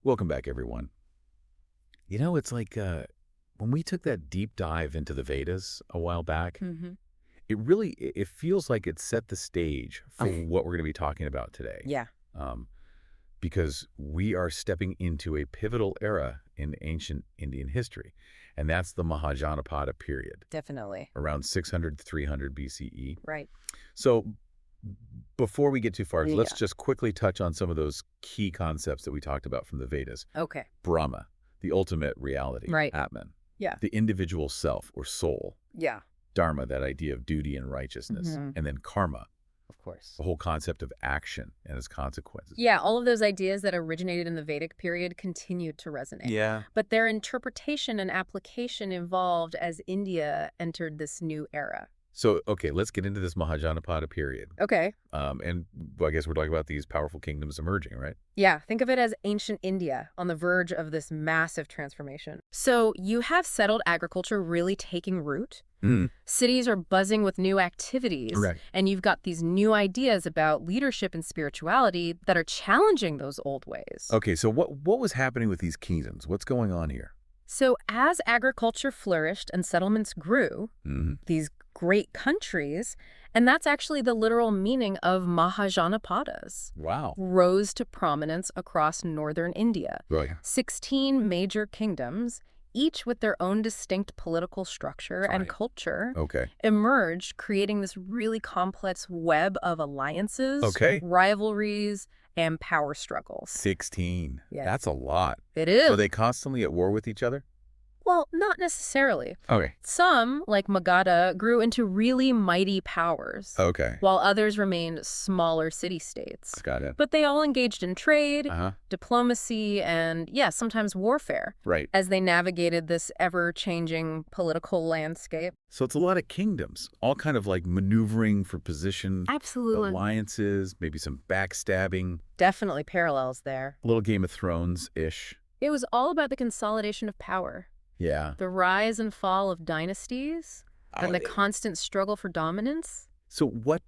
Welcome back, everyone. It's like when we took that deep dive into the Vedas a while back, hmm it feels like it set the stage for what we're going to be talking about today. Yeah, Um, because we are stepping into a pivotal era in ancient Indian history, and that's the Mahajanapada period, definitely. around 600 to 300 BCE. Right. So before we get too far, let's Yeah. just quickly touch on some of those key concepts that we talked about from the Vedas. Okay. Brahma, the ultimate reality, Right. Atman, Yeah. the individual self or soul, Yeah. Dharma, that idea of duty and righteousness, and then Karma, Of course. the whole concept of action and its consequences. Yeah, all of those ideas that originated in the Vedic period continued to resonate. Yeah. But their interpretation and application evolved as India entered this new era. So, okay, let's get into this Mahajanapada period. Okay. And well, I guess we're talking about these powerful kingdoms emerging, right? Yeah, think of it as ancient India on the verge of this massive transformation. So you have settled agriculture really taking root. Cities are buzzing with new activities, Right. and you've got these new ideas about leadership and spirituality that are challenging those old ways. Okay, so what was happening with these kingdoms? What's going on here? So as agriculture flourished and settlements grew, these great countries, and that's actually the literal meaning of Mahajanapadas, Wow. rose to prominence across northern India. Right. 16 major kingdoms, each with their own distinct political structure and Right. culture, Okay. emerged, creating this really complex web of alliances, Okay. rivalries, and power struggles. 16. Yes. That's a lot. It is. So are they constantly at war with each other? Well, not necessarily. Okay. Some, like Magadha, grew into really mighty powers, Okay. while others remained smaller city-states. Got it. But they all engaged in trade, Uh-huh. diplomacy, and, sometimes warfare Right. as they navigated this ever-changing political landscape. So it's a lot of kingdoms, all kind of like maneuvering for position, Absolutely. alliances, maybe some backstabbing, Definitely parallels there. a little Game of Thrones-ish. It was all about the consolidation of power, Yeah. the rise and fall of dynasties, and the constant struggle for dominance. So what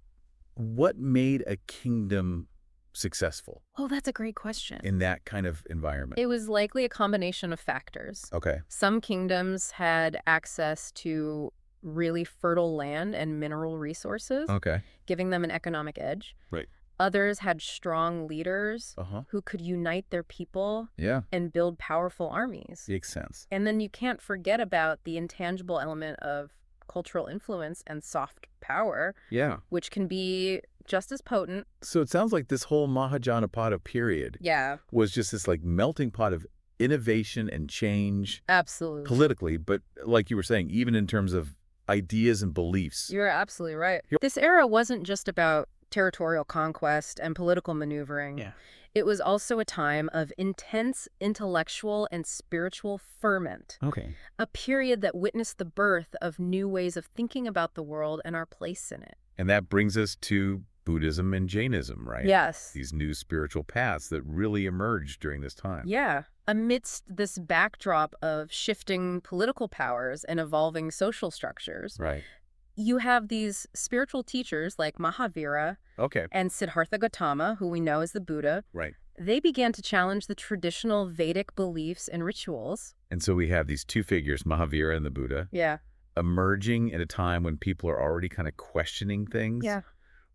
made a kingdom successful Oh, that's a great question. in that kind of environment? It was likely a combination of factors. Okay. Some kingdoms had access to really fertile land and mineral resources, Okay. giving them an economic edge. Right. Others had strong leaders Uh-huh. who could unite their people Yeah. and build powerful armies. Makes sense. And then you can't forget about the intangible element of cultural influence and soft power, Yeah. which can be just as potent. So it sounds like this whole Mahajanapada period Yeah, was just this like melting pot of innovation and change absolutely. politically, but like you were saying, even in terms of ideas and beliefs. You're absolutely right. This era wasn't just about territorial conquest and political maneuvering. Yeah. It was also a time of intense intellectual and spiritual ferment, Okay. a period that witnessed the birth of new ways of thinking about the world and our place in it. And that brings us to Buddhism and Jainism, right? Yes. These new spiritual paths that really emerged during this time. Yeah. Amidst this backdrop of shifting political powers and evolving social structures, Right. you have these spiritual teachers like Mahavira Okay. and Siddhartha Gautama, who we know as the Buddha. Right. They began to challenge the traditional Vedic beliefs and rituals. And so we have these two figures, Mahavira and the Buddha, Yeah. emerging at a time when people are already kind of questioning things. Yeah.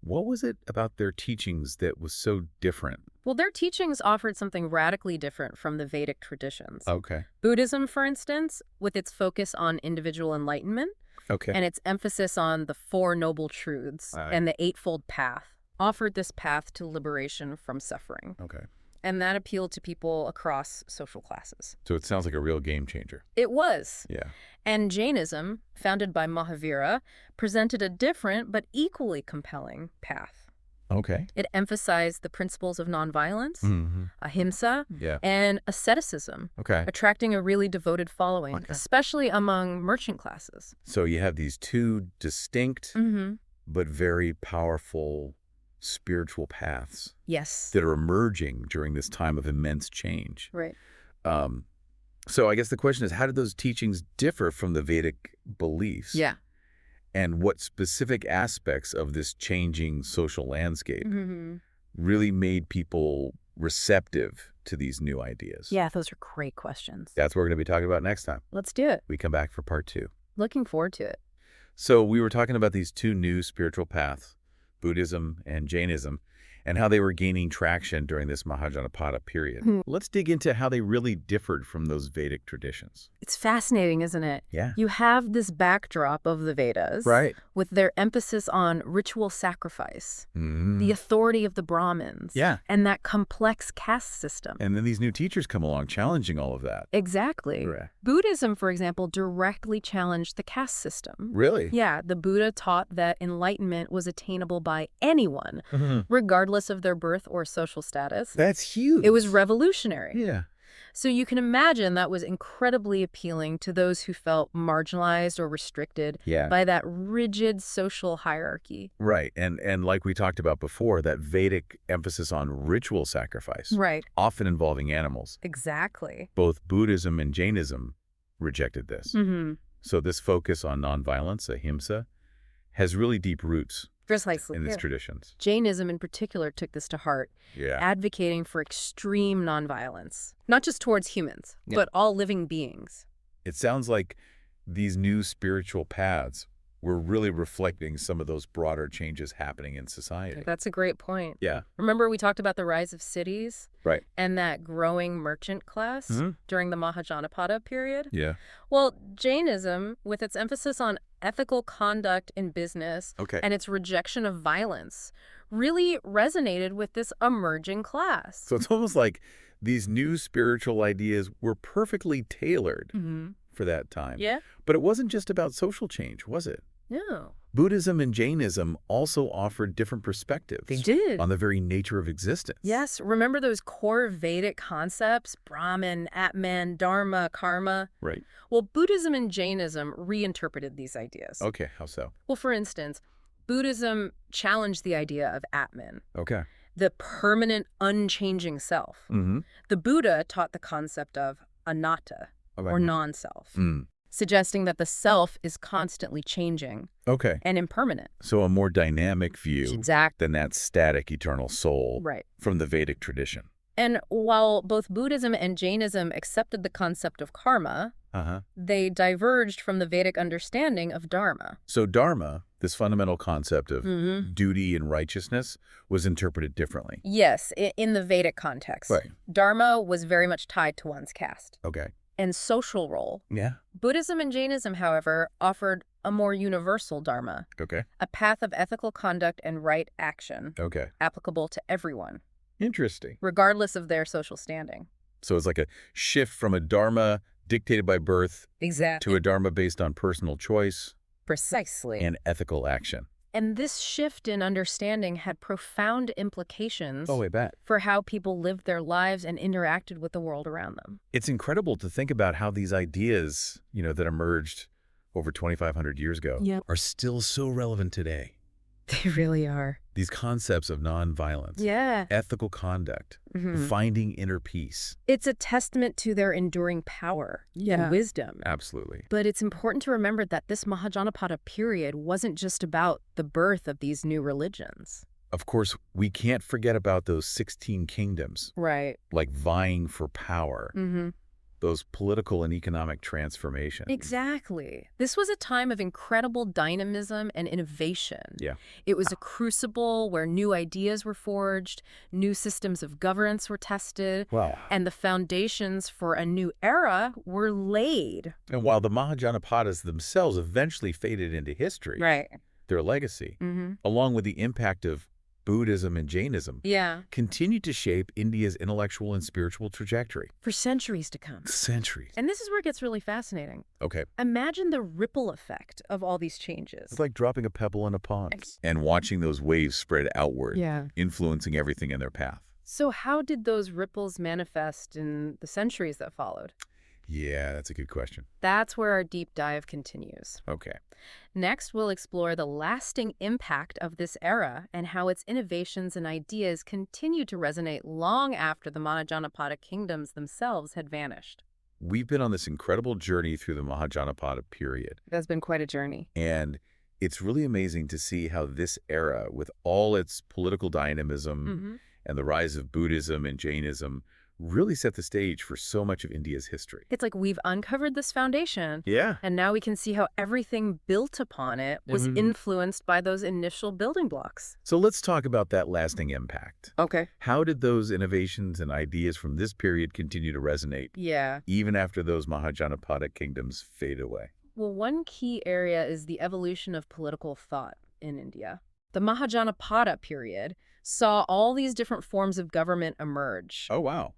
What was it about their teachings that was so different? Well, their teachings offered something radically different from the Vedic traditions. Okay. Buddhism, for instance, with its focus on individual enlightenment Okay. and its emphasis on the Four Noble Truths Right. and the Eightfold Path, offered this path to liberation from suffering. Okay. And that appealed to people across social classes. So it sounds like a real game changer. It was. Yeah. And Jainism, founded by Mahavira, presented a different but equally compelling path. Okay. It emphasized the principles of nonviolence, Mm-hmm. ahimsa, Yeah. and asceticism, Okay. attracting a really devoted following, Okay. especially among merchant classes. So you have these two distinct but very powerful spiritual paths Yes. that are emerging during this time of immense change. Right. So I guess the question is, how did those teachings differ from the Vedic beliefs? Yeah. And what specific aspects of this changing social landscape Mm-hmm. really made people receptive to these new ideas? Yeah, those are great questions. That's what we're going to be talking about next time. Let's do it. We come back for part 2. Looking forward to it. So we were talking about these 2 new spiritual paths, Buddhism and Jainism, and how they were gaining traction during this Mahajanapada period. Let's dig into how they really differed from those Vedic traditions. It's fascinating, isn't it? Yeah. You have this backdrop of the Vedas, Right. with their emphasis on ritual sacrifice, the authority of the Brahmins, Yeah. and that complex caste system. And then these new teachers come along challenging all of that. Exactly. Right. Buddhism, for example, directly challenged the caste system. Really? Yeah, the Buddha taught that enlightenment was attainable by anyone, regardless of their birth or social status. That's huge. It was revolutionary. Yeah. So you can imagine that was incredibly appealing to those who felt marginalized or restricted Yeah. by that rigid social hierarchy. Right. And like we talked about before, that Vedic emphasis on ritual sacrifice, Right. often involving animals. Exactly. Both Buddhism and Jainism rejected this. Mm-hmm. So this focus on nonviolence, ahimsa, has really deep roots Precisely. in these Yeah. traditions. Jainism in particular took this to heart, Yeah. advocating for extreme nonviolence, not just towards humans, Yeah. but all living beings. It sounds like these new spiritual paths were really reflecting some of those broader changes happening in society. That's a great point. Yeah. Remember we talked about the rise of cities Right. and that growing merchant class Mhm. during the Mahajanapada period? Yeah. Well, Jainism, with its emphasis on ethical conduct in business Okay. and its rejection of violence, really resonated with this emerging class. So it's almost like these new spiritual ideas were perfectly tailored for that time. Yeah? But it wasn't just about social change, was it? No. Buddhism and Jainism also offered different perspectives They did. on the very nature of existence. Yes, remember those core Vedic concepts, Brahman, Atman, Dharma, Karma? Right. Well, Buddhism and Jainism reinterpreted these ideas. Okay, how so? Well, for instance, Buddhism challenged the idea of Atman, Okay. the permanent, unchanging self. Mm-hmm. The Buddha taught the concept of anatta, or non-self, suggesting that the self is constantly changing Okay. and impermanent. So a more dynamic view Exactly. than that static eternal soul Right. from the Vedic tradition. And while both Buddhism and Jainism accepted the concept of karma, they diverged from the Vedic understanding of dharma. So dharma, this fundamental concept of Mm-hmm. duty and righteousness, was interpreted differently. Yes, in the Vedic context. Right. Dharma was very much tied to one's caste Okay. and social role. Yeah. Buddhism and Jainism, however, offered a more universal dharma, Okay. a path of ethical conduct and right action, Okay. applicable to everyone, Interesting. regardless of their social standing. So it's like a shift from a dharma dictated by birth Exactly. to a dharma based on personal choice Precisely. and ethical action. And this shift in understanding had profound implications I bet. for how people lived their lives and interacted with the world around them. It's incredible to think about how these ideas, that emerged over 2,500 years ago Yep. are still so relevant today. They really are. These concepts of nonviolence, Yeah. ethical conduct, Mhm. finding inner peace. It's a testament to their enduring power and wisdom. Absolutely. But it's important to remember that this Mahajanapada period wasn't just about the birth of these new religions. Of course, we can't forget about those 16 kingdoms, Right. like vying for power, Mm-hmm. those political and economic transformations. Exactly. This was a time of incredible dynamism and innovation. Yeah. It was a crucible where new ideas were forged, new systems of governance were tested, Wow. and the foundations for a new era were laid. And while the Mahajanapadas themselves eventually faded into history, Right. their legacy, Mm-hmm. along with the impact of Buddhism and Jainism, Yeah. continued to shape India's intellectual and spiritual trajectory. For centuries to come. Centuries. And this is where it gets really fascinating. Okay. Imagine the ripple effect of all these changes. It's like dropping a pebble in a pond and watching those waves spread outward, Yeah. influencing everything in their path. So how did those ripples manifest in the centuries that followed? Yeah, that's a good question. That's where our deep dive continues. Okay. Next, we'll explore the lasting impact of this era and how its innovations and ideas continue to resonate long after the Mahajanapada kingdoms themselves had vanished. We've been on this incredible journey through the Mahajanapada period, That's been quite a journey. and it's really amazing to see how this era, with all its political dynamism Mm-hmm. and the rise of Buddhism and Jainism, really set the stage for so much of India's history. It's like we've uncovered this foundation, Yeah. and now we can see how everything built upon it was influenced by those initial building blocks. So let's talk about that lasting impact. Okay. How did those innovations and ideas from this period continue to resonate, Yeah. even after those Mahajanapada kingdoms fade away? Well, one key area is the evolution of political thought in India. The Mahajanapada period saw all these different forms of government emerge, Oh, wow.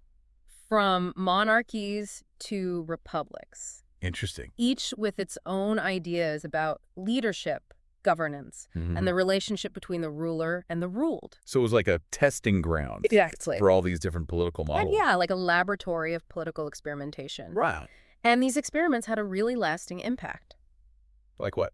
from monarchies to republics, Interesting. each with its own ideas about leadership, governance, and the relationship between the ruler and the ruled. So it was like a testing ground Exactly. for all these different political And models. yeah, like a laboratory of political experimentation. Wow. And these experiments had a really lasting impact. Like what?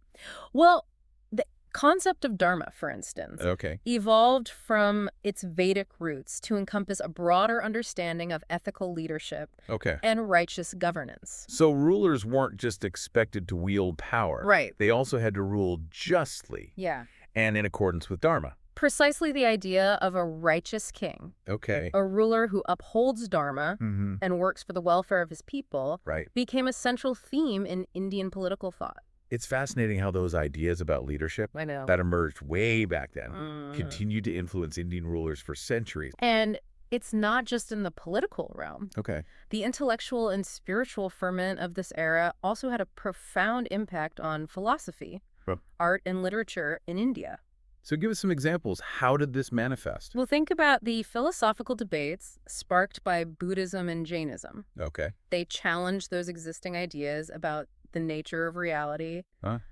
Well, the concept of Dharma, for instance, Okay. evolved from its Vedic roots to encompass a broader understanding of ethical leadership Okay. and righteous governance. So rulers weren't just expected to wield power. Right. They also had to rule justly Yeah. and in accordance with Dharma. Precisely the idea of a righteous king, Okay. a ruler who upholds Dharma and works for the welfare of his people, Right. became a central theme in Indian political thought. It's fascinating how those ideas about leadership I know. that emerged way back then continued to influence Indian rulers for centuries. And it's not just in the political realm. Okay. The intellectual and spiritual ferment of this era also had a profound impact on philosophy, Well- art, and literature in India. So give us some examples. How did this manifest? Well, think about the philosophical debates sparked by Buddhism and Jainism. Okay. They challenged those existing ideas about the nature of reality,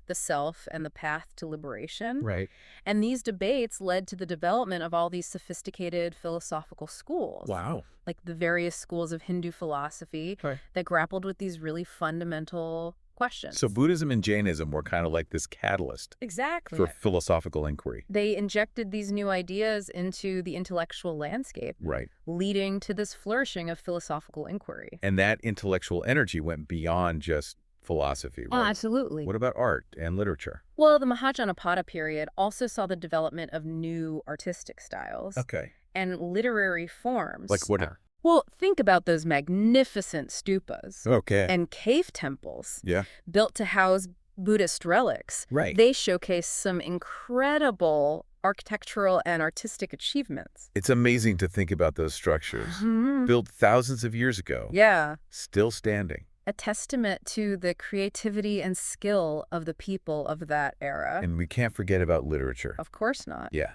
the self, and the path to liberation. Right. And these debates led to the development of all these sophisticated philosophical schools. Wow. Like the various schools of Hindu philosophy that grappled with these really fundamental questions. So Buddhism and Jainism were kind of like this catalyst Exactly. for philosophical inquiry. They injected these new ideas into the intellectual landscape, Right. leading to this flourishing of philosophical inquiry. And that intellectual energy went beyond just philosophy, Oh, right? absolutely. What about art and literature? Well, the Mahajanapada period also saw the development of new artistic styles Okay. and literary forms. Like what? Well, think about those magnificent stupas Okay. and cave temples Yeah. built to house Buddhist relics. Right. They showcase some incredible architectural and artistic achievements. It's amazing to think about those structures, built thousands of years ago, Yeah. still standing. A testament to the creativity and skill of the people of that era. And we can't forget about literature. Of course not. Yeah.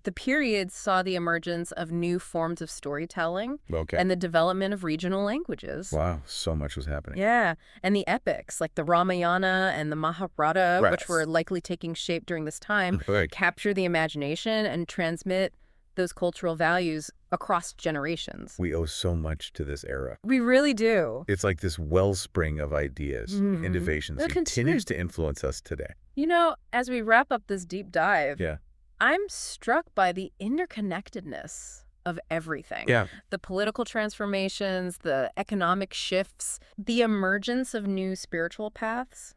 The period saw the emergence of new forms of storytelling Okay. and the development of regional languages. Wow, so much was happening. Yeah, and the epics like the Ramayana and the Mahabharata, Right. which were likely taking shape during this time, Right. capture the imagination and transmit those cultural values across generations. We owe so much to this era. We really do. It's like this wellspring of ideas, innovations, It continues to influence us today. You know, as we wrap up this deep dive, Yeah. I'm struck by the interconnectedness of everything. Yeah. The political transformations, the economic shifts, the emergence of new spiritual paths,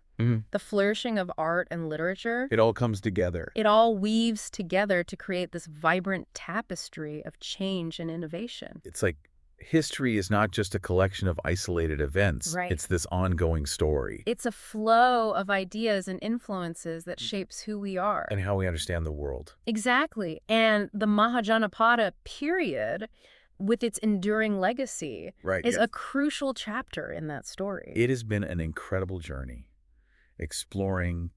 the flourishing of art and literature. It all comes together. It all weaves together to create this vibrant tapestry of change and innovation. It's like history is not just a collection of isolated events. Right. It's this ongoing story. It's a flow of ideas and influences that shapes who we are. And how we understand the world. Exactly. And the Mahajanapada period, with its enduring legacy, Right. is a crucial chapter in that story. It has been an incredible journey exploring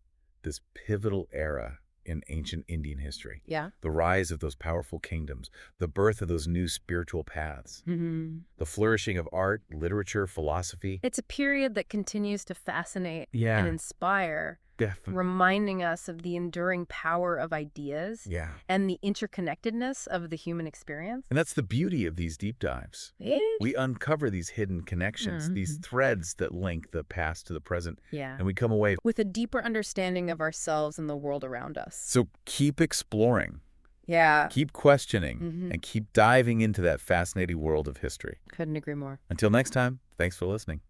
this pivotal era in ancient Indian history. Yeah. The rise of those powerful kingdoms, the birth of those new spiritual paths, the flourishing of art, literature, philosophy. It's a period that continues to fascinate Yeah. and inspire, Definitely. reminding us of the enduring power of ideas Yeah. and the interconnectedness of the human experience. And that's the beauty of these deep dives. We uncover these hidden connections, these threads that link the past to the present, Yeah. and we come away. With a deeper understanding of ourselves and the world around us. So keep exploring, Yeah. keep questioning, and keep diving into that fascinating world of history. Couldn't agree more. Until next time, thanks for listening.